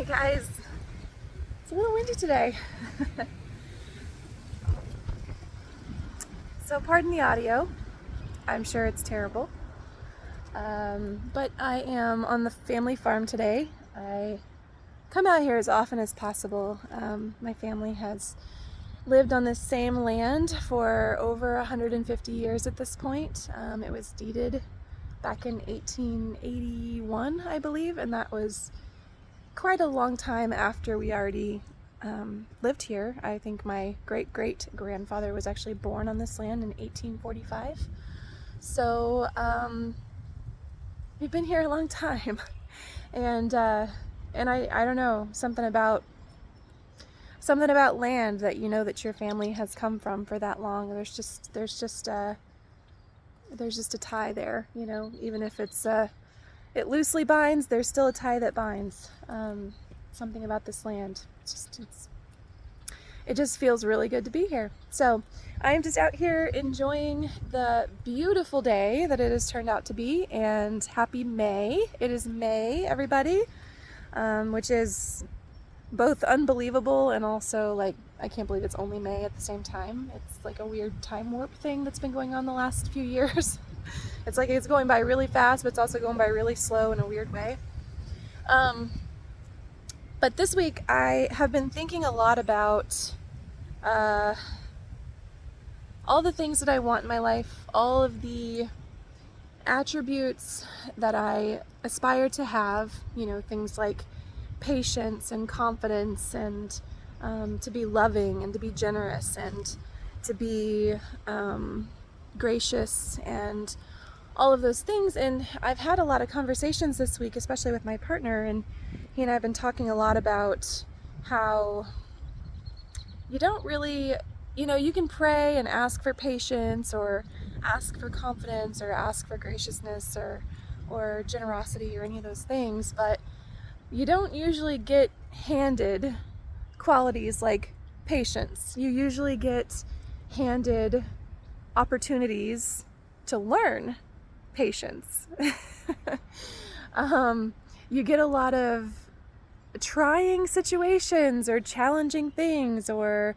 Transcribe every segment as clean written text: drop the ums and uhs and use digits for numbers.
Hey guys, it's a little windy today. So pardon the audio. I'm sure it's terrible. But I am on the family farm today. I come out here as often as possible. My family has lived on this same land for over 150 years at this point. It was deeded back in 1881, I believe, and that was quite a long time after we already lived here. I think my great-great-grandfather was actually born on this land in 1845. So we've been here a long time, and I don't know, something about land that you know that your family has come from for that long. There's just a tie there, you know, even if it loosely binds, there's still a tie that binds. Something about this land. It just feels really good to be here. So I am just out here enjoying the beautiful day that it has turned out to be, and happy May. It is May, everybody, which is both unbelievable and also like, I can't believe it's only May at the same time. It's like a weird time warp thing that's been going on the last few years. It's like it's going by really fast, but it's also going by really slow in a weird way. But this week I have been thinking a lot about all the things that I want in my life, all of the attributes that I aspire to have, you know, things like patience and confidence and to be loving and to be generous and to be gracious and all of those things. And I've had a lot of conversations this week, especially with my partner, and he and I have been talking a lot about how you don't really, you know, you can pray and ask for patience or ask for confidence or ask for graciousness or generosity or any of those things, but you don't usually get handed qualities like patience. You usually get handed opportunities to learn patience. You get a lot of trying situations or challenging things or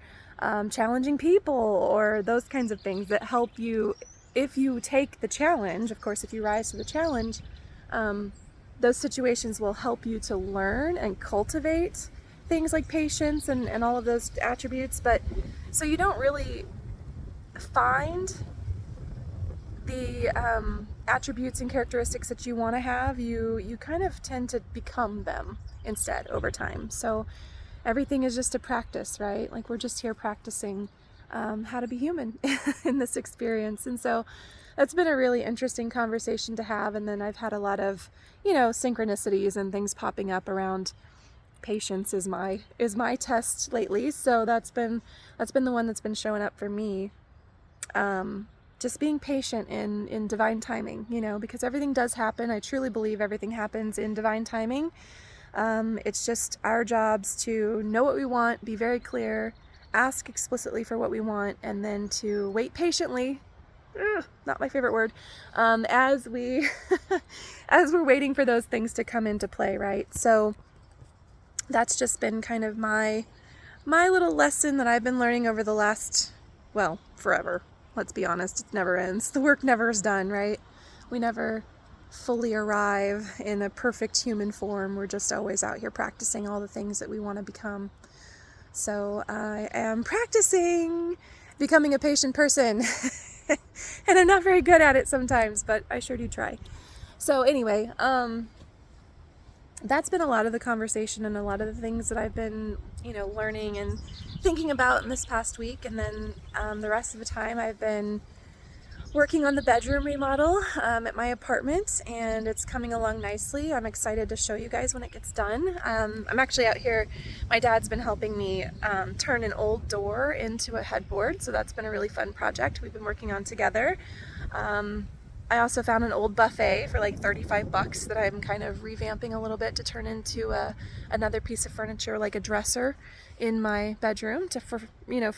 challenging people or those kinds of things that help you if you take the challenge. Of course, if you rise to the challenge, those situations will help you to learn and cultivate things like patience and all of those attributes. But so you don't really find the attributes and characteristics that you want to have. You kind of tend to become them instead over time. So everything is just a practice, right? Like we're just here practicing how to be human in this experience. And so that's been a really interesting conversation to have. And then I've had a lot of, you know, synchronicities and things popping up around patience is my test lately. So that's been the one that's been showing up for me. Just being patient in divine timing, you know, because everything does happen. I truly believe everything happens in divine timing. It's just our jobs to know what we want, be very clear, ask explicitly for what we want, and then to wait patiently. Not my favorite word. As we're waiting for those things to come into play, right? So that's just been kind of my little lesson that I've been learning over the last, well, forever. Let's be honest, it never ends. The work never is done, right? We never fully arrive in a perfect human form. We're just always out here practicing all the things that we want to become. So I am practicing becoming a patient person. And I'm not very good at it sometimes, but I sure do try. So anyway, that's been a lot of the conversation and a lot of the things that I've been, you know, learning and thinking about in this past week. And then the rest of the time I've been working on the bedroom remodel at my apartment, and it's coming along nicely. I'm excited to show you guys when it gets done. I'm actually out here, my dad's been helping me turn an old door into a headboard, so that's been a really fun project we've been working on together. I also found an old buffet for like $35 that I'm kind of revamping a little bit to turn into another piece of furniture, like a dresser in my bedroom for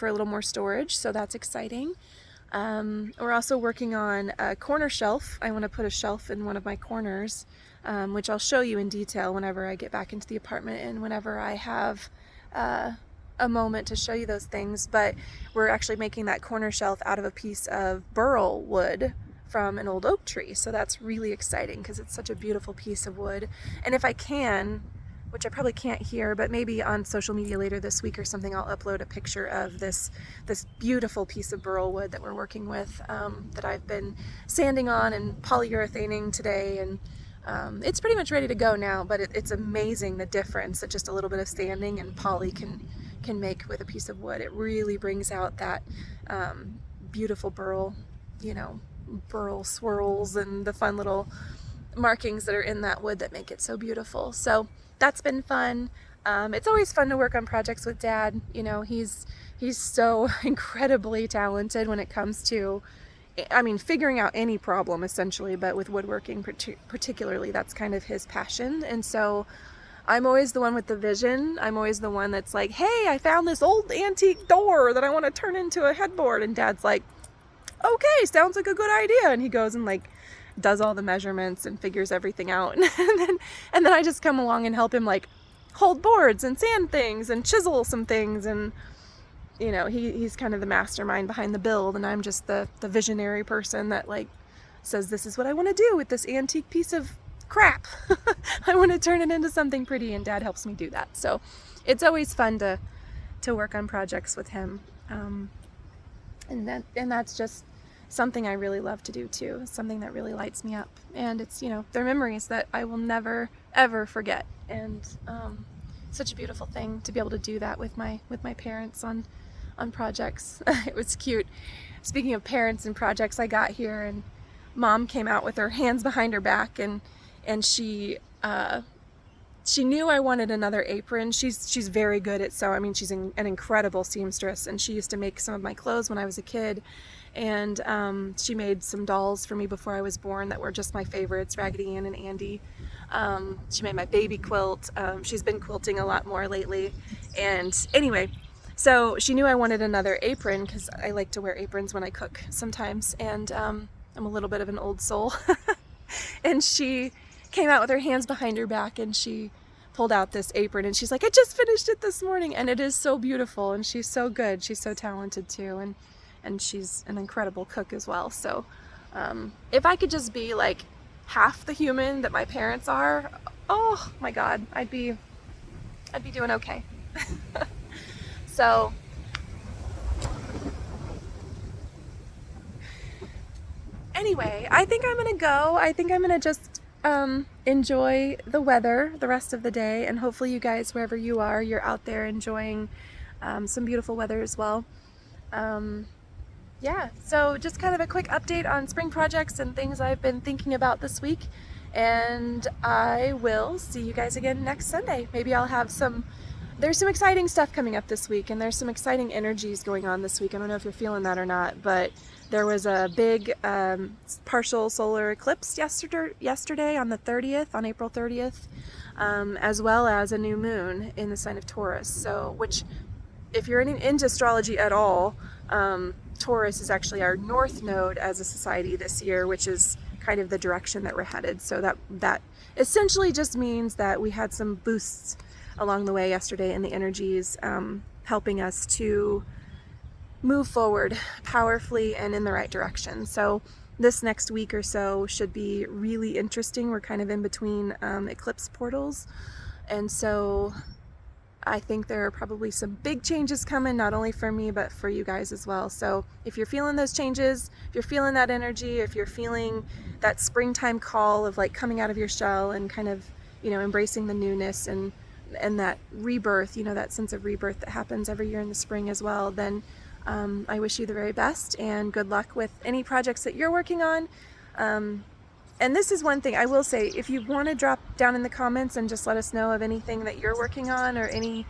a little more storage. So that's exciting. We're also working on a corner shelf. I want to put a shelf in one of my corners, which I'll show you in detail whenever I get back into the apartment and whenever I have a moment to show you those things. But we're actually making that corner shelf out of a piece of burl wood from an old oak tree. So that's really exciting because it's such a beautiful piece of wood. And if I can, which I probably can't here, but maybe on social media later this week or something, I'll upload a picture of this beautiful piece of burl wood that we're working with, that I've been sanding on and polyurethaning today, and it's pretty much ready to go now. But it's amazing the difference that just a little bit of sanding and poly can make with a piece of wood. It really brings out that beautiful burl, burl swirls and the fun little markings that are in that wood that make it so beautiful. So that's been fun. It's always fun to work on projects with Dad. He's so incredibly talented when it comes to, figuring out any problem essentially, but with woodworking particularly, that's kind of his passion. And so I'm always the one with the vision. I'm always the one that's like, hey, I found this old antique door that I want to turn into a headboard. And Dad's like, okay, sounds like a good idea. And he goes and does all the measurements and figures everything out. And then I just come along and help him hold boards and sand things and chisel some things. And he's kind of the mastermind behind the build, and I'm just the visionary person that says, this is what I want to do with this antique piece of crap. I want to turn it into something pretty, and Dad helps me do that. So it's always fun to work on projects with him. And that's just something I really love to do too, something that really lights me up. And it's, they're memories that I will never ever forget. And such a beautiful thing to be able to do that with my parents on projects. It was cute. Speaking of parents and projects, I got here and Mom came out with her hands behind her back, and she knew I wanted another apron. She's very good at sewing. She's an incredible seamstress, and she used to make some of my clothes when I was a kid. And she made some dolls for me before I was born that were just my favorites, Raggedy Ann and Andy. She made my baby quilt. She's been quilting a lot more lately. And anyway, so she knew I wanted another apron because I like to wear aprons when I cook sometimes. And I'm a little bit of an old soul. And she came out with her hands behind her back, and she pulled out this apron, and she's like, I just finished it this morning. And it is so beautiful, and she's so good. She's so talented too. And she's an incredible cook as well. So if I could just be half the human that my parents are, oh my God, I'd be doing okay. So anyway, I think I'm gonna go. I think I'm gonna just enjoy the weather the rest of the day, and hopefully you guys, wherever you are, you're out there enjoying some beautiful weather as well. Yeah, so just kind of a quick update on spring projects and things I've been thinking about this week, and I will see you guys again next Sunday. Maybe I'll have there's some exciting stuff coming up this week, and there's some exciting energies going on this week. I don't know if you're feeling that or not, but there was a big partial solar eclipse yesterday on the 30th, on April 30th, as well as a new moon in the sign of Taurus. So, which, if you're into astrology at all, Taurus is actually our north node as a society this year, which is kind of the direction that we're headed. So that essentially just means that we had some boosts along the way yesterday in the energies, helping us to move forward powerfully and in the right direction. So this next week or so should be really interesting. We're kind of in between eclipse portals, and so I think there are probably some big changes coming, not only for me, but for you guys as well. So if you're feeling those changes, if you're feeling that energy, if you're feeling that springtime call of coming out of your shell and kind of, embracing the newness and that rebirth, that sense of rebirth that happens every year in the spring as well, then I wish you the very best and good luck with any projects that you're working on. And this is one thing I will say, if you want to drop down in the comments and just let us know of anything that you're working on, or any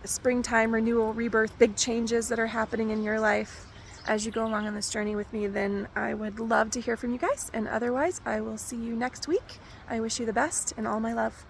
springtime renewal, rebirth, big changes that are happening in your life as you go along on this journey with me, then I would love to hear from you guys. And otherwise, I will see you next week. I wish you the best and all my love.